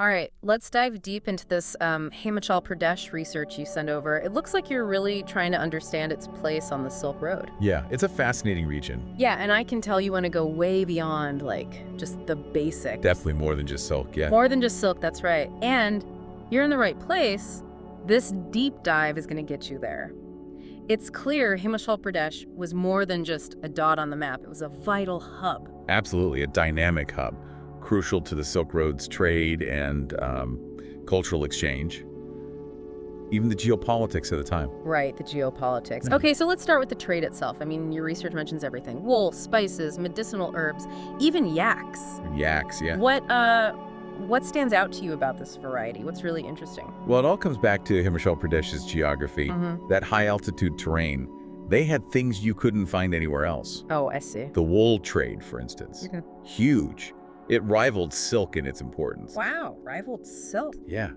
All right, let's dive deep into this Himachal Pradesh research you sent over. It looks like you're really trying to understand its place on the Silk Road. Yeah, it's a fascinating region. Yeah, and I can tell you want to go way beyond, like, just the basics. Definitely more than just silk, yeah. More than just silk, that's right. And you're in the right place. This deep dive is going to get you there. It's clear Himachal Pradesh was more than just a dot on the map. It was a vital hub. Absolutely, a dynamic hub, crucial to the Silk Road's trade and cultural exchange, even the geopolitics of the time. Right, the geopolitics. Okay, so let's start with the trade itself. I mean, your research mentions everything. Wool, spices, medicinal herbs, even yaks. Yaks, yeah. What stands out to you about this variety? What's really interesting? Well, it all comes back to Himachal Pradesh's geography, that high-altitude terrain. They had things you couldn't find anywhere else. Oh, I see. The wool trade, for instance. Huge. It rivaled silk in its importance. Wow, rivaled silk. Yeah.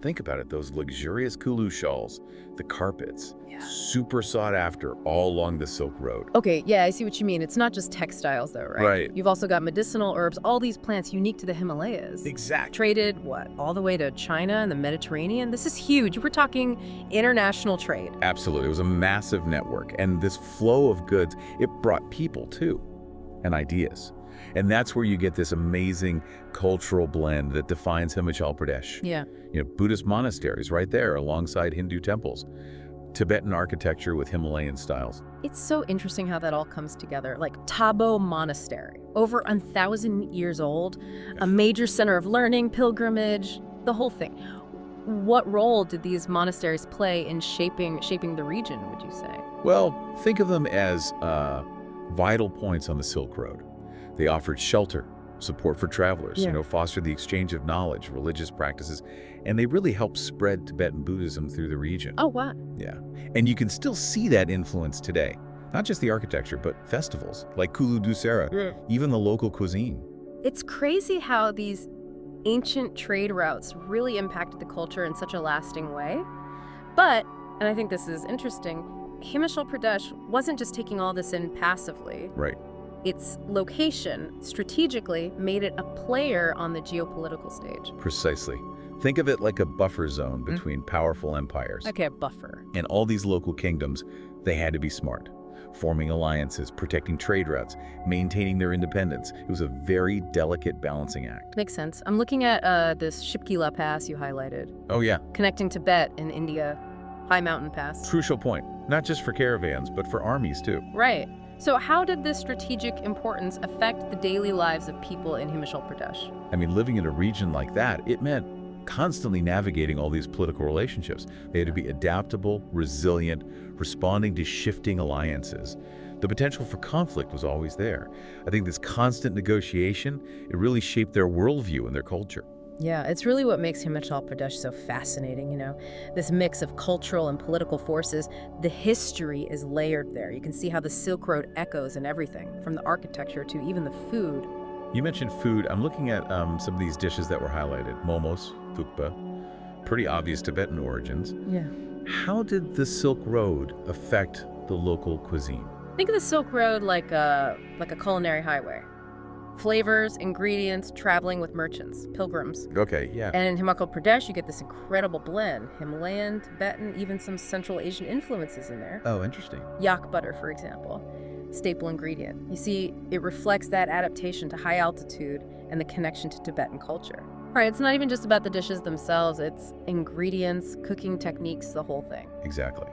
Think about it, those luxurious Kulu shawls, the carpets, super sought after all along the Silk Road. Okay, yeah, I see what you mean. It's not just textiles, though, right? Right. You've also got medicinal herbs, all these plants unique to the Himalayas. Exactly. Traded, what, all the way to China and the Mediterranean? This is huge. We're talking international trade. Absolutely. It was a massive network. And this flow of goods, it brought people, too, and ideas. And that's where you get this amazing cultural blend that defines Himachal Pradesh. Yeah. You know, Buddhist monasteries right there alongside Hindu temples. Tibetan architecture with Himalayan styles. It's so interesting how that all comes together. Like Tabo Monastery, over 1,000 years old, a major center of learning, pilgrimage, the whole thing. What role did these monasteries play in shaping the region, would you say? Well, think of them as vital points on the Silk Road. They offered shelter, support for travelers, fostered the exchange of knowledge, religious practices, and they really helped spread Tibetan Buddhism through the region. Oh, wow. Yeah. And you can still see that influence today. Not just the architecture, but festivals like Kulu Dusera, even the local cuisine. It's crazy how these ancient trade routes really impacted the culture in such a lasting way. But, and I think this is interesting, Himachal Pradesh wasn't just taking all this in passively. Right. Its location, strategically, made it a player on the geopolitical stage. Precisely. Think of it like a buffer zone between powerful empires. Okay, a buffer. And all these local kingdoms, they had to be smart, forming alliances, protecting trade routes, maintaining their independence. It was a very delicate balancing act. Makes sense. I'm looking at this Shipkila Pass you highlighted. Oh, yeah. Connecting Tibet and India, High Mountain Pass. Crucial point. Not just for caravans, but for armies, too. Right. So how did this strategic importance affect the daily lives of people in Himachal Pradesh? I mean, living in a region like that, it meant constantly navigating all these political relationships. They had to be adaptable, resilient, responding to shifting alliances. The potential for conflict was always there. I think this constant negotiation, it really shaped their worldview and their culture. Yeah, it's really what makes Himachal Pradesh so fascinating, this mix of cultural and political forces. The history is layered there. You can see how the Silk Road echoes in everything, from the architecture to even the food. You mentioned food. I'm looking at some of these dishes that were highlighted. Momos, thukpa, pretty obvious Tibetan origins. Yeah. How did the Silk Road affect the local cuisine? Think of the Silk Road like a culinary highway. Flavors, ingredients, traveling with merchants, pilgrims. Okay, yeah. And in Himachal Pradesh, you get this incredible blend. Himalayan, Tibetan, even some Central Asian influences in there. Oh, interesting. Yak butter, for example, staple ingredient. You see, it reflects that adaptation to high altitude and the connection to Tibetan culture. All right, it's not even just about the dishes themselves. It's ingredients, cooking techniques, the whole thing. Exactly.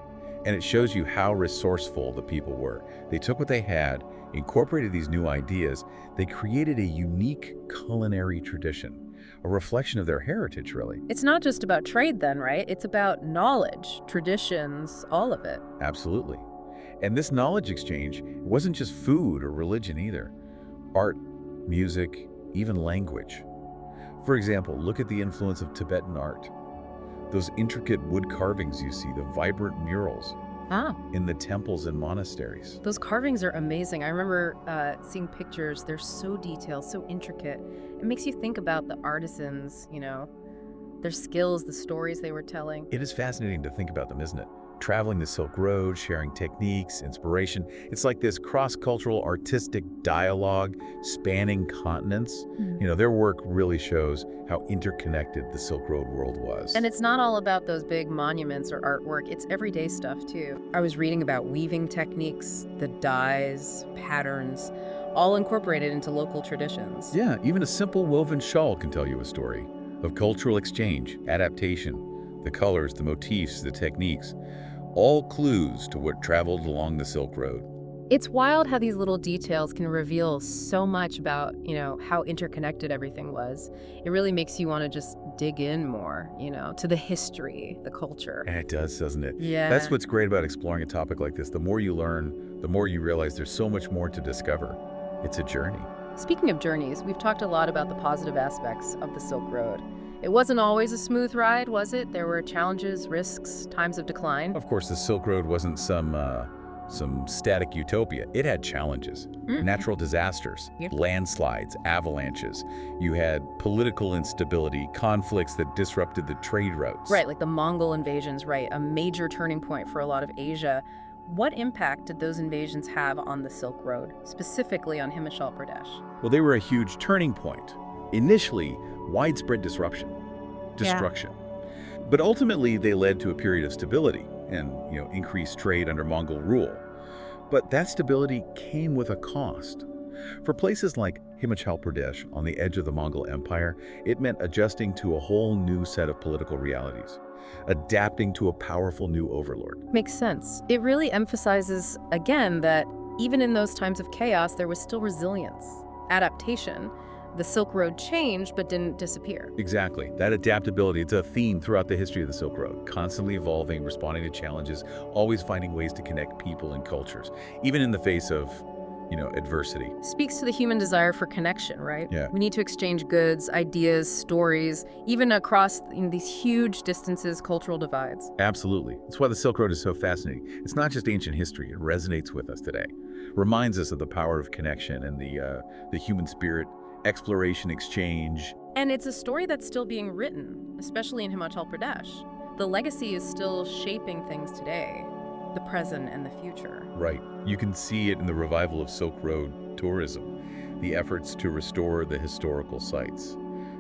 And it shows you how resourceful the people were. They took what they had, incorporated these new ideas. They created a unique culinary tradition, a reflection of their heritage, really. It's not just about trade then, right? It's about knowledge, traditions, all of it. Absolutely. And this knowledge exchange wasn't just food or religion either. Art, music, even language. For example, look at the influence of Tibetan art. Those intricate wood carvings you see, the vibrant murals in the temples and monasteries. Those carvings are amazing. I remember seeing pictures. They're so detailed, so intricate. It makes you think about the artisans, their skills, the stories they were telling. It is fascinating to think about them, isn't it? traveling the Silk Road, sharing techniques, inspiration. It's like this cross-cultural artistic dialogue spanning continents. Their work really shows how interconnected the Silk Road world was. And it's not all about those big monuments or artwork, it's everyday stuff too. I was reading about weaving techniques, the dyes, patterns, all incorporated into local traditions. Yeah, even a simple woven shawl can tell you a story of cultural exchange, adaptation, the colors, the motifs, the techniques, all clues to what traveled along the Silk Road. It's wild how these little details can reveal so much about, how interconnected everything was. It really makes you want to just dig in more, to the history, the culture. And it does, doesn't it? Yeah. That's what's great about exploring a topic like this. The more you learn, the more you realize there's so much more to discover. It's a journey. Speaking of journeys, we've talked a lot about the positive aspects of the Silk Road. It wasn't always a smooth ride, was it? There were challenges, risks, times of decline. Of course, the Silk Road wasn't some static utopia. It had challenges, natural disasters, landslides, avalanches. You had political instability, conflicts that disrupted the trade routes. Right, like the Mongol invasions, right, a major turning point for a lot of Asia. What impact did those invasions have on the Silk Road, specifically on Himachal Pradesh? Well, they were a huge turning point. Initially, widespread destruction. But ultimately, they led to a period of stability and, increased trade under Mongol rule. But that stability came with a cost. For places like Himachal Pradesh on the edge of the Mongol Empire, it meant adjusting to a whole new set of political realities, adapting to a powerful new overlord. Makes sense. It really emphasizes, again, that even in those times of chaos, there was still resilience, adaptation. The Silk Road changed, but didn't disappear. Exactly. That adaptability, it's a theme throughout the history of the Silk Road, constantly evolving, responding to challenges, always finding ways to connect people and cultures, even in the face of, adversity. Speaks to the human desire for connection, right? Yeah. We need to exchange goods, ideas, stories, even across these huge distances, cultural divides. Absolutely. That's why the Silk Road is so fascinating. It's not just ancient history. It resonates with us today. Reminds us of the power of connection and the human spirit, exploration, exchange. And it's a story that's still being written, especially in Himachal Pradesh. The legacy is still shaping things today, the present and the future. Right. You can see it in the revival of Silk Road tourism, the efforts to restore the historical sites,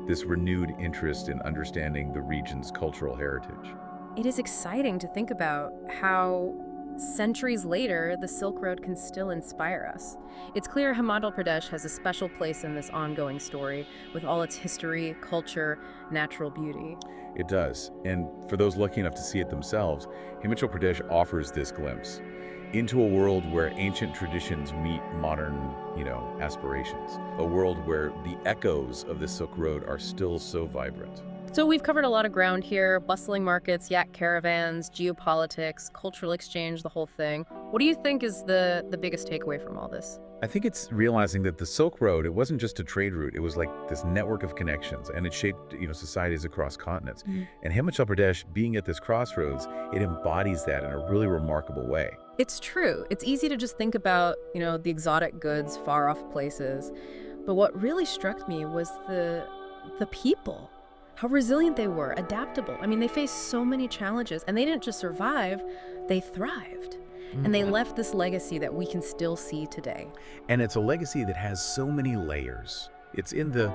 this renewed interest in understanding the region's cultural heritage. It is exciting to think about how centuries later, the Silk Road can still inspire us. It's clear Himachal Pradesh has a special place in this ongoing story, with all its history, culture, natural beauty. It does. And for those lucky enough to see it themselves, Himachal Pradesh offers this glimpse into a world where ancient traditions meet modern, aspirations. A world where the echoes of the Silk Road are still so vibrant. So we've covered a lot of ground here: bustling markets, yak caravans, geopolitics, cultural exchange, the whole thing. What do you think is the biggest takeaway from all this? I think it's realizing that the Silk Road, it wasn't just a trade route, it was like this network of connections, and it shaped, societies across continents. And Himachal Pradesh, being at this crossroads, it embodies that in a really remarkable way. It's true. It's easy to just think about, the exotic goods, far off places. But what really struck me was the people. How resilient they were, adaptable. I mean, they faced so many challenges, and they didn't just survive, they thrived. And they left this legacy that we can still see today. And it's a legacy that has so many layers. It's in the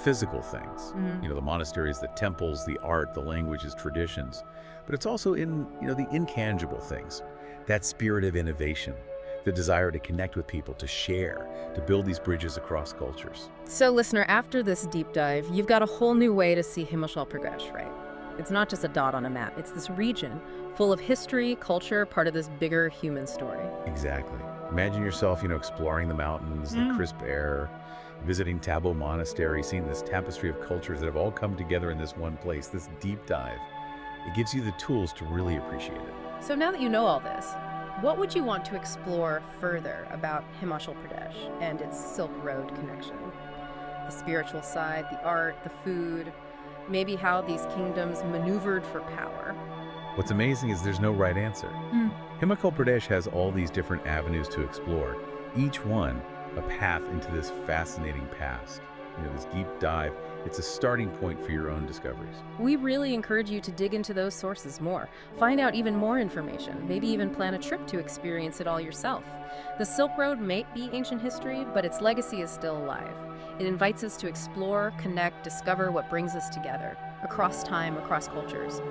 physical things, the monasteries, the temples, the art, the languages, traditions. But it's also in, the intangible things, that spirit of innovation, the desire to connect with people, to share, to build these bridges across cultures. So, listener, after this deep dive, you've got a whole new way to see Himachal Pradesh, right? It's not just a dot on a map. It's this region full of history, culture, part of this bigger human story. Exactly. Imagine yourself, exploring the mountains, the crisp air, visiting Tabo Monastery, seeing this tapestry of cultures that have all come together in this one place, this deep dive. It gives you the tools to really appreciate it. So now that you know all this, what would you want to explore further about Himachal Pradesh and its Silk Road connection? The spiritual side, the art, the food, maybe how these kingdoms maneuvered for power. What's amazing is there's no right answer. Himachal Pradesh has all these different avenues to explore, each one a path into this fascinating past, this deep dive It's a starting point for your own discoveries. We really encourage you to dig into those sources more, find out even more information, maybe even plan a trip to experience it all yourself. The Silk Road may be ancient history, but its legacy is still alive. It invites us to explore, connect, discover what brings us together, across time, across cultures.